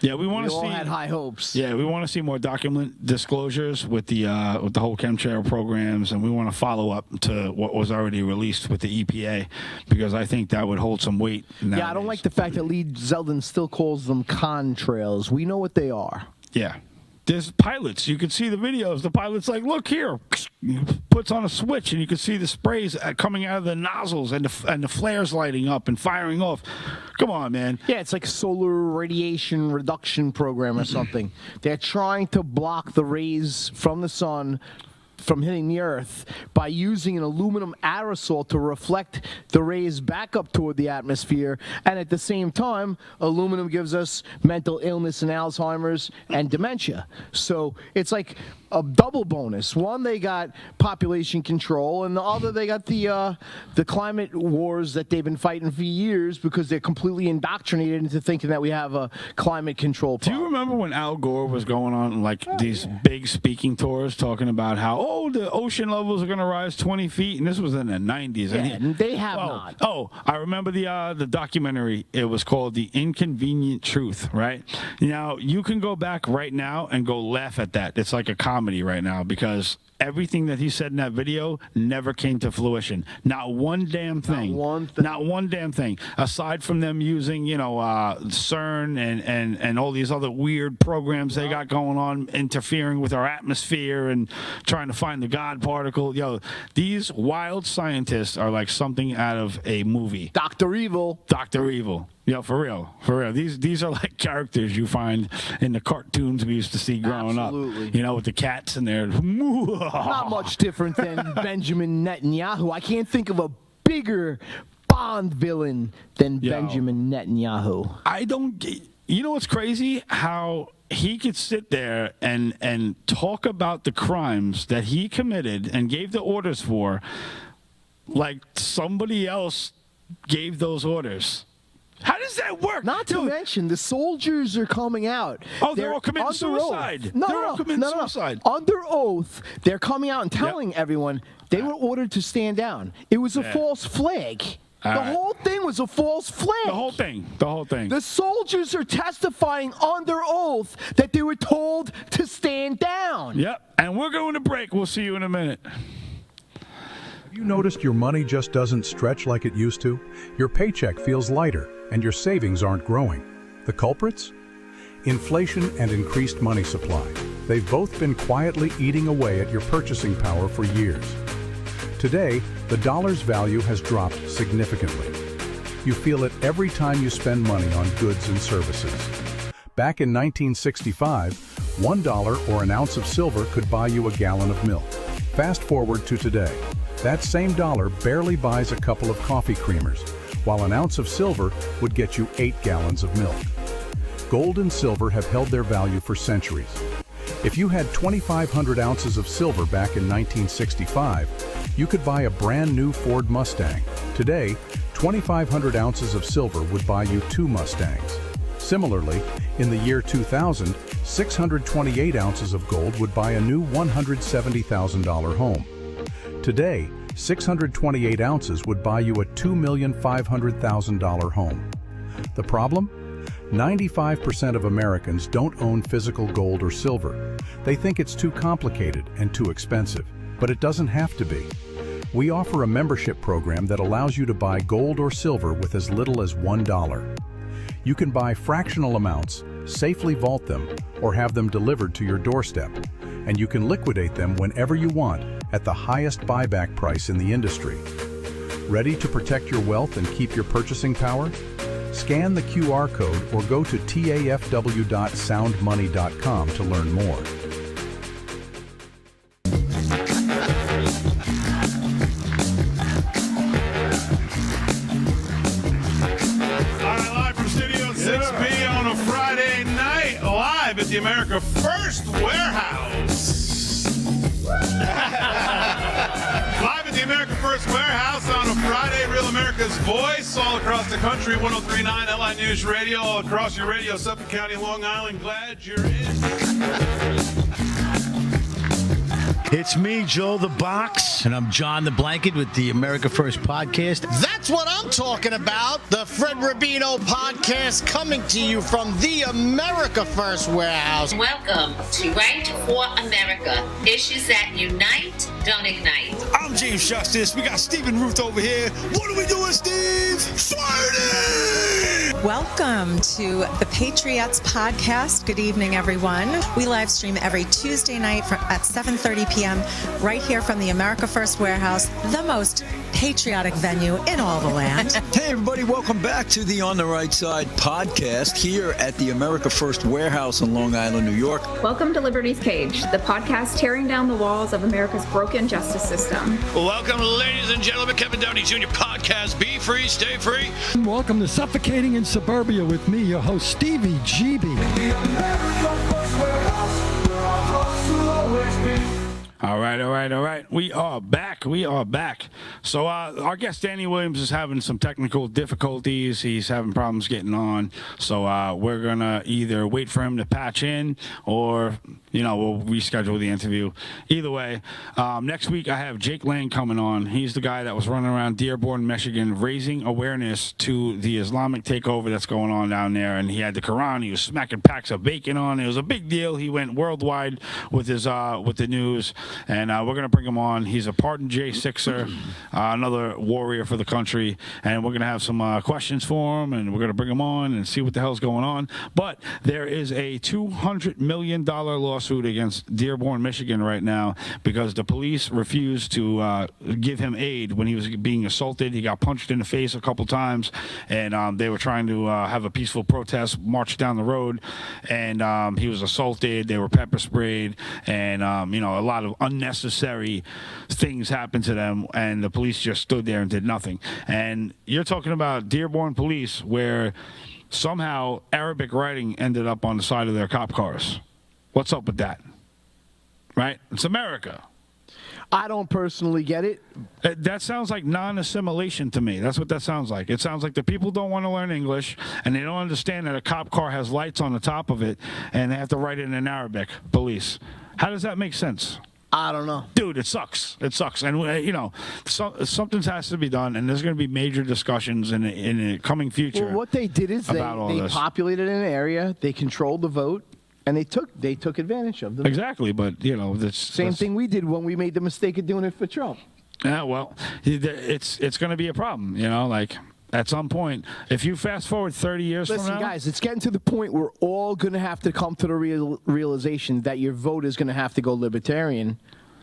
we want to see. All had high hopes. Yeah, we want to see more document disclosures with the whole chemtrail programs, and we want to follow up to what was already released with the EPA because I think that would hold some weight. Nowadays. Yeah, I don't like the fact that Lee Zeldin still calls them contrails. We know what they are. Yeah. There's pilots. You can see the videos. The pilot's like, look here. He puts on a switch, and you can see the sprays coming out of the nozzles and the flares lighting up and firing off. Come on, man. Yeah, it's like a solar radiation reduction program or something. They're trying to block the rays from the sun from hitting the earth by using an aluminum aerosol to reflect the rays back up toward the atmosphere, and at the same time aluminum gives us mental illness and Alzheimer's and dementia. So it's like a double bonus. One, they got population control, and the other, they got the climate wars that they've been fighting for years because they're completely indoctrinated into thinking that we have a climate control problem. Do you remember when Al Gore was going on these big speaking tours talking about how, the ocean levels are going to rise 20 feet, and this was in the 90s. Yeah, and they have not. Oh, I remember the documentary. It was called The Inconvenient Truth, right? Now, you can go back right now and go laugh at that. It's like a comedy right now because everything that he said in that video never came to fruition. Not one damn thing. Not one damn thing. Aside from them using, CERN and all these other weird programs they got going on, interfering with our atmosphere and trying to find the God particle. These wild scientists are like something out of a movie. Dr. Evil. Dr. Evil. For real. These are like characters you find in the cartoons we used to see growing up. With the cats in there. Not much different than Benjamin Netanyahu. I can't think of a bigger Bond villain than Benjamin Netanyahu. I don't get. You know what's crazy? How he could sit there and talk about the crimes that he committed and gave the orders for, like somebody else gave those orders. How does that work? Not to mention, the soldiers are coming out. Oh, they're all committing suicide. They're all committing suicide. Under oath, they're coming out and telling everyone they were ordered to stand down. It was a false flag. The whole thing was a false flag. The whole thing. The soldiers are testifying under oath that they were told to stand down. Yep, and we're going to break. We'll see you in a minute. Have you noticed your money just doesn't stretch like it used to? Your paycheck feels lighter, and your savings aren't growing. The culprits? Inflation and increased money supply. They've both been quietly eating away at your purchasing power for years. Today, the dollar's value has dropped significantly. You feel it every time you spend money on goods and services. Back in 1965, $1 or an ounce of silver could buy you a gallon of milk. Fast forward to today. That same dollar barely buys a couple of coffee creamers, while an ounce of silver would get you 8 gallons of milk. Gold and silver have held their value for centuries. If you had 2,500 ounces of silver back in 1965, you could buy a brand new Ford Mustang. Today, 2,500 ounces of silver would buy you 2 Mustangs. Similarly, in the year 2000, 628 ounces of gold would buy a new $170,000 home. Today, 628 ounces would buy you a $2,500,000 home. The problem? 95% of Americans don't own physical gold or silver. They think it's too complicated and too expensive, but it doesn't have to be. We offer a membership program that allows you to buy gold or silver with as little as $1. You can buy fractional amounts, safely vault them, or have them delivered to your doorstep, and you can liquidate them whenever you want at the highest buyback price in the industry. Ready to protect your wealth and keep your purchasing power? Scan the QR code or go to tafw.soundmoney.com to learn more. At the America First Warehouse. Live at the America First Warehouse on a Friday, Real America's America's voice all across the country, 103.9 LI News Radio, all across your radio, Suffolk County, Long Island. Glad you're in. It's me, Joe the Box. And I'm John the Blanket with the America First podcast. That's what I'm talking about. The Fred Rubino podcast coming to you from the America First warehouse. Welcome to Right for America. Issues that unite, don't ignite. I'm James Justice. We got Stephen Ruth over here. What are we doing, Steve? Fighting! Welcome to the Patriots podcast. Good evening, everyone. We live stream every Tuesday night at 7:30 p.m. right here from the America First warehouse, the most patriotic venue in all the land. Hey, everybody. Welcome back to the On the Right Side podcast here at the America First warehouse in Long Island, New York. Welcome to Liberty's Cage, the podcast tearing down the walls of America's broken justice system. Welcome, ladies and gentlemen. Kevin Downey Jr. podcast. Be free, stay free. Welcome to Suffocating in Suburbia with me, your host, Stevie GB. All right. We are back. So our guest, Danny Williams, is having some technical difficulties. He's having problems getting on. So we're going to either wait for him to patch in or, we'll reschedule the interview. Either way, next week I have Jake Lang coming on. He's the guy that was running around Dearborn, Michigan, raising awareness to the Islamic takeover that's going on down there. And he had the Quran. He was smacking packs of bacon on. It was a big deal. He went worldwide with his with the news. And we're going to bring him on. He's a pardoned J6er, another warrior for the country. And we're going to have some questions for him, and we're going to bring him on and see what the hell's going on. But there is a $200 million lawsuit against Dearborn, Michigan right now because the police refused to give him aid when he was being assaulted. He got punched in the face a couple times, and they were trying to have a peaceful protest, march down the road, and he was assaulted. They were pepper sprayed, and, a lot of unnecessary things happened to them, and the police just stood there and did nothing. And you're talking about Dearborn police where somehow Arabic writing ended up on the side of their cop cars. What's up with that? Right? It's America. I don't personally get it. That sounds like non-assimilation to me. That's what that sounds like. It sounds like the people don't want to learn English, and they don't understand that a cop car has lights on the top of it, and they have to write it in Arabic, police. How does that make sense? I don't know. Dude, it sucks. It sucks. And, something has to be done, and there's going to be major discussions in the coming future. Well, what they did is they populated an area, they controlled the vote, and they took advantage of them. Exactly, but, that's... Same thing we did when we made the mistake of doing it for Trump. Yeah, well, it's going to be a problem, at some point, if you fast forward 30 years from now... Listen, guys, it's getting to the point where we're all going to have to come to the realization that your vote is going to have to go libertarian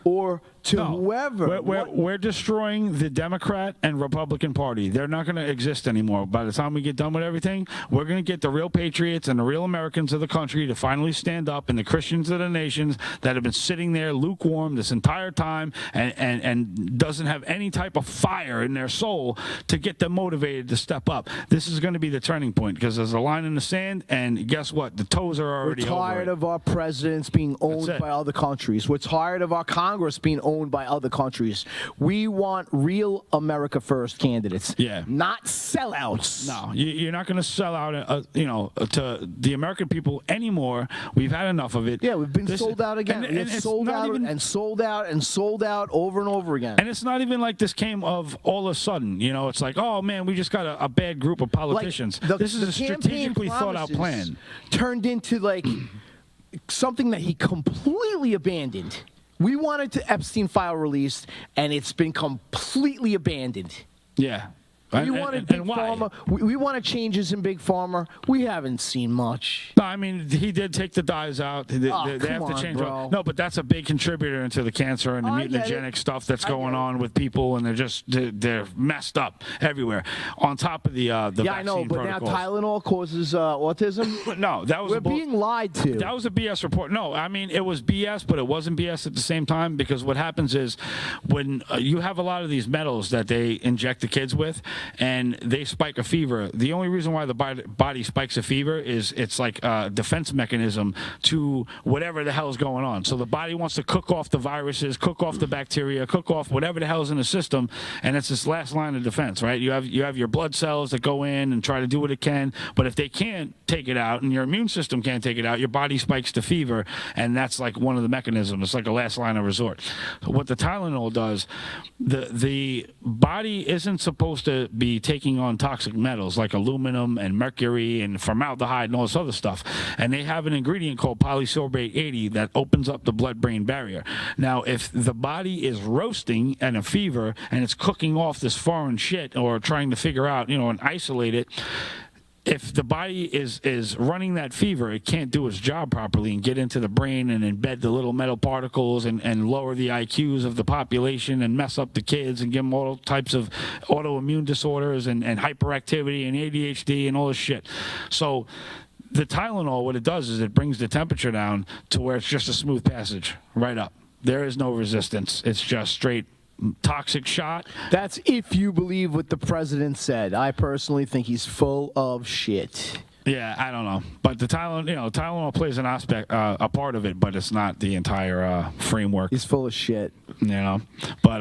or to whoever. We're destroying the Democrat and Republican Party. They're not going to exist anymore. By the time we get done with everything, we're going to get the real patriots and the real Americans of the country to finally stand up, and the Christians of the nations that have been sitting there lukewarm this entire time and doesn't have any type of fire in their soul to get them motivated to step up. This is going to be the turning point because there's a line in the sand, and guess what? The toes are already over. We're tired of our presidents being owned by other countries. We're tired of our Congress being owned by other countries. We want real America First candidates. Yeah. Not sellouts. No, you're not going to sell out, to the American people anymore. We've had enough of it. Yeah, we've been sold out again. And sold out and sold out and sold out over and over again. And it's not even like this came of all of a sudden. It's like, oh, man, we just got a bad group of politicians. This is a strategically thought out plan. Turned into something that he completely abandoned. We wanted Epstein file released, and it's been completely abandoned. Yeah. We wanted Big Pharma. We wanted changes in Big Pharma. We haven't seen much. No, I mean, he did take the dyes out. They have to change. No, but that's a big contributor into the cancer and the mutagenic stuff that's going on with people, and they're messed up everywhere. On top of the vaccine I know, but protocols. now Tylenol causes autism. No, that was we're being lied to. That was a BS report. No, I mean it was BS, but it wasn't BS at the same time because what happens is when you have a lot of these metals that they inject the kids with. and they spike a fever. The only reason why the body spikes a fever is it's like a defense mechanism to whatever the hell is going on. So the body wants to cook off the viruses, cook off the bacteria, cook off whatever the hell is in the system, and it's this last line of defense, right? You have your blood cells that go in and try to do what it can, but if they can't take it out and your immune system can't take it out, your body spikes the fever, and that's like one of the mechanisms. It's like a last line of resort. So what the Tylenol does, the body isn't supposed to be taking on toxic metals like aluminum and mercury and formaldehyde and all this other stuff. And they have an ingredient called polysorbate 80 that opens up the blood-brain barrier. Now, if the body is roasting and a fever and it's cooking off this foreign shit or trying to figure out, and isolate it, if the body is running that fever, it can't do its job properly and get into the brain and embed the little metal particles and lower the IQs of the population and mess up the kids and give them all types of autoimmune disorders and hyperactivity and ADHD and all this shit. So the Tylenol, what it does is it brings the temperature down to where it's just a smooth passage right up. There is no resistance. It's just straight toxic shot. That's if you believe what the president said. I personally think he's full of shit. Yeah, I don't know, but the Tylenol plays an aspect, a part of it, but it's not the entire framework. He's full of shit. But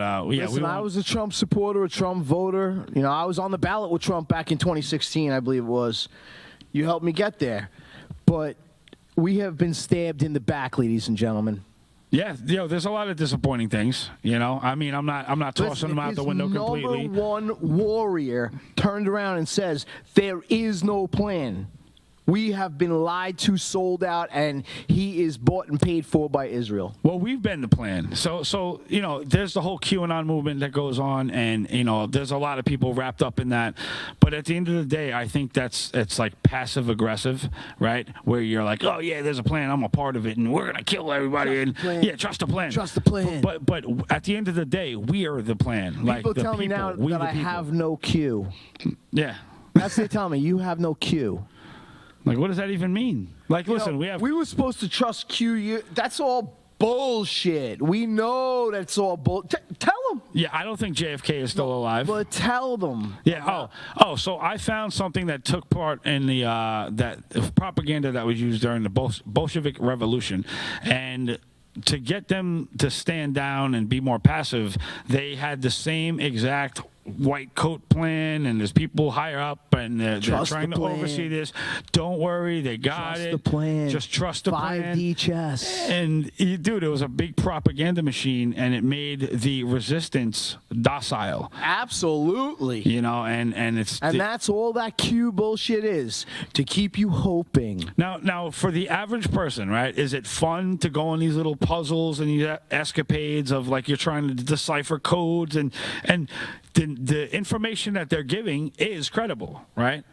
yeah, listen, I was a Trump supporter, a Trump voter. I was on the ballot with Trump back in 2016, I believe it was. You helped me get there, but we have been stabbed in the back, ladies and gentlemen. Yeah, there's a lot of disappointing things. I mean, I'm not tossing them out the window completely. Number one warrior turned around and says, there is no plan. We have been lied to, sold out, and he is bought and paid for by Israel. Well, we've been the plan. So there's the whole QAnon movement that goes on, and there's a lot of people wrapped up in that. But at the end of the day, I think it's like passive aggressive, right? Where you're like, oh yeah, there's a plan, I'm a part of it, and we're gonna kill everybody. Trust the plan. Trust the plan. But at the end of the day, we are the plan. People tell me now that I have no Q. Yeah. That's what they tell me. You have no Q. Like, what does that even mean? Like, listen, we were supposed to trust Q. That's all bullshit. We know that's all bull. Tell them. Yeah, I don't think JFK is still alive. But tell them. Yeah. Oh. So I found something that took part in the that propaganda that was used during the Bolshevik Revolution, and to get them to stand down and be more passive, they had the same exact white coat plan, and there's people higher up, and they're trying to oversee this. Don't worry, they got it. Trust the plan. Just trust the plan. 5D chess. And dude, it was a big propaganda machine, and it made the resistance docile. Absolutely. And that's all that Q bullshit is, to keep you hoping. Now, for the average person, right? Is it fun to go on these little puzzles and these escapades of like you're trying to decipher codes and the information that they're giving is credible, right?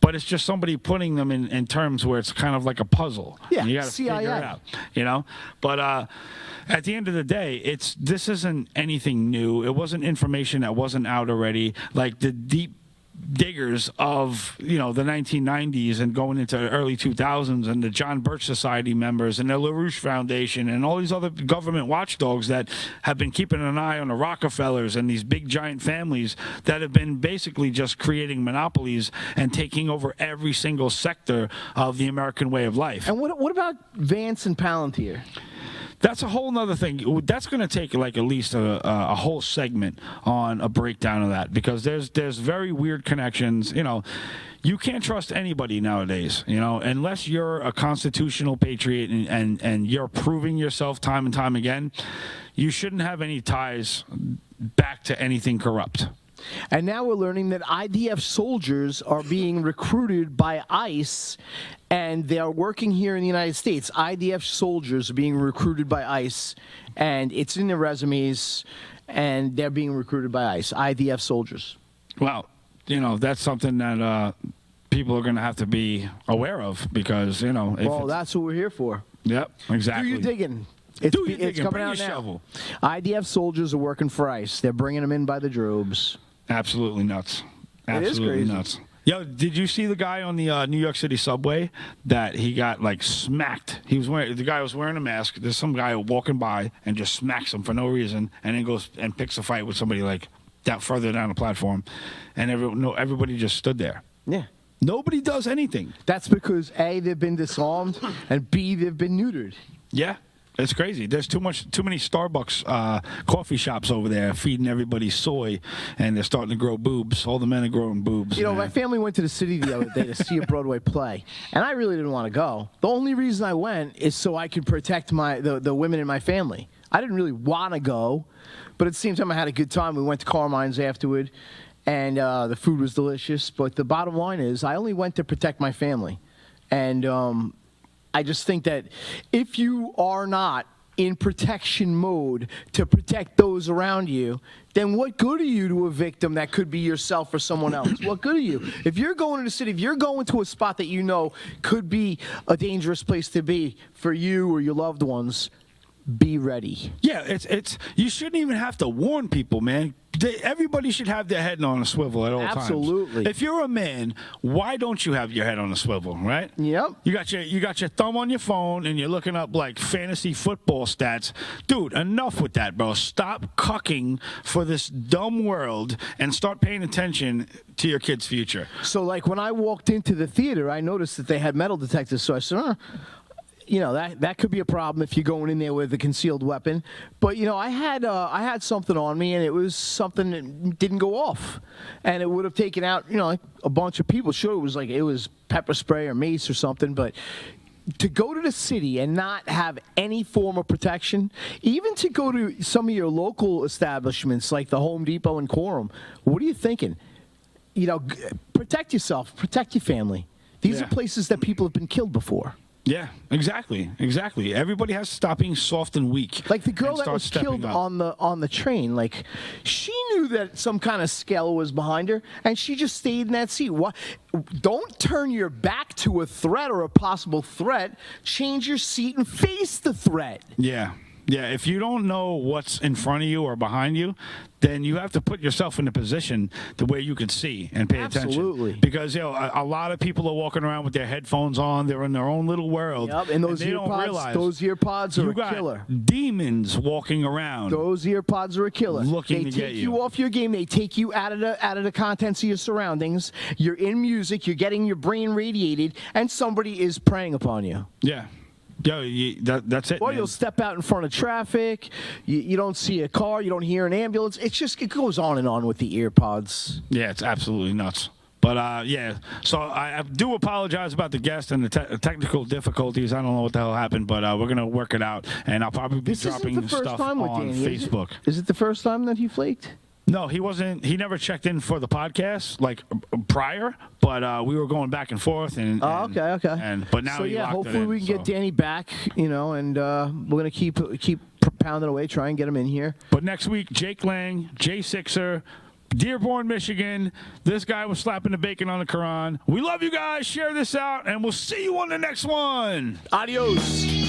But it's just somebody putting them in terms where it's kind of like a puzzle. Yeah, you got to figure it out, But at the end of the day, this isn't anything new. It wasn't information that wasn't out already. Like the deep diggers of the 1990s and going into the early 2000s, and the John Birch Society members and the LaRouche Foundation and all these other government watchdogs that have been keeping an eye on the Rockefellers and these big giant families that have been basically just creating monopolies and taking over every single sector of the American way of life. And what about Vance and Palantir? That's a whole nother thing. That's going to take like at least a whole segment on a breakdown of that, because there's very weird connections. You can't trust anybody nowadays, unless you're a constitutional patriot and you're proving yourself time and time again. You shouldn't have any ties back to anything corrupt. And now we're learning that IDF soldiers are being recruited by ICE, and they are working here in the United States. IDF soldiers are being recruited by ICE, and it's in their resumes, and they're being recruited by ICE, IDF soldiers. Well, that's something that people are going to have to be aware of, because, Well, that's what we're here for. Yep, exactly. Do your digging. It's coming out now. Shovel. IDF soldiers are working for ICE. They're bringing them in by the droves. Absolutely nuts. Absolutely nuts. Yo, did you see the guy on the New York City subway that he got like smacked? The guy was wearing a mask. There's some guy walking by and just smacks him for no reason, and then goes and picks a fight with somebody like further down the platform, and everybody just stood there. Yeah. Nobody does anything. That's because A, they've been disarmed, and B, they've been neutered. Yeah. It's crazy. There's too many Starbucks coffee shops over there feeding everybody soy, and they're starting to grow boobs. All the men are growing boobs. You know, my family went to the city the other day to see a Broadway play, and I really didn't want to go. The only reason I went is so I could protect the women in my family. I didn't really want to go, but at the same time, I had a good time. We went to Carmine's afterward, and the food was delicious. But the bottom line is, I only went to protect my family, and I just think that if you are not in protection mode to protect those around you, then what good are you to a victim that could be yourself or someone else? What good are you? If you're going to the city, if you're going to a spot that you know could be a dangerous place to be for you or your loved ones, be ready. Yeah, it's you shouldn't even have to warn people, man. Everybody should have their head on a swivel at all times. Absolutely. If you're a man, why don't you have your head on a swivel, right? Yep. You got your thumb on your phone and you're looking up like fantasy football stats. Dude, enough with that, bro. Stop cucking for this dumb world and start paying attention to your kid's future. So like when I walked into the theater, I noticed that they had metal detectors, so I said, you know, that could be a problem if you're going in there with a concealed weapon. But you know, I had something on me, and it was something that didn't go off, and it would have taken out, you know, like a bunch of people. Sure, it was pepper spray or mace or something, but to go to the city and not have any form of protection, even to go to some of your local establishments like the Home Depot and Quorum, what are you thinking? You know, protect yourself, protect your family. These are places that people have been killed before. Yeah, exactly. Everybody has to stop being soft and weak. Like the girl that was killed on the train, like she knew that some kind of scale was behind her, and she just stayed in that seat. What? Don't turn your back to a threat or a possible threat. Change your seat and face the threat. Yeah. Yeah, if you don't know what's in front of you or behind you, then you have to put yourself in a position to where you can see and pay Absolutely. attention. Because you know, a lot of people are walking around with their headphones on. They're in their own little world. Yep, and those earpods are a killer. Demons walking around. Those earpods are a killer. Looking they to get take you off your game. They take you out of the contents of your surroundings. You're in music. You're getting your brain radiated, and somebody is preying upon you. Yeah. Yo, that's it. Or man. you'll step out in front of traffic. You don't see a car. You don't hear an ambulance. It goes on and on with the earpods. Yeah, it's absolutely nuts. But, yeah, so I do apologize about the guest and the technical difficulties. I don't know what the hell happened, but we're going to work it out. And I'll probably be dropping stuff on Facebook. Is it the first time that he flaked? No, he wasn't. He never checked in for the podcast like prior, but we were going back and forth. Okay. But now, so he yeah, locked hopefully it in, we can get Danny back, you know, and we're gonna keep pounding away, try and get him in here. But next week, Jake Lang, Jay Sixer, Dearborn, Michigan. This guy was slapping the bacon on the Quran. We love you guys. Share this out, and we'll see you on the next one. Adios.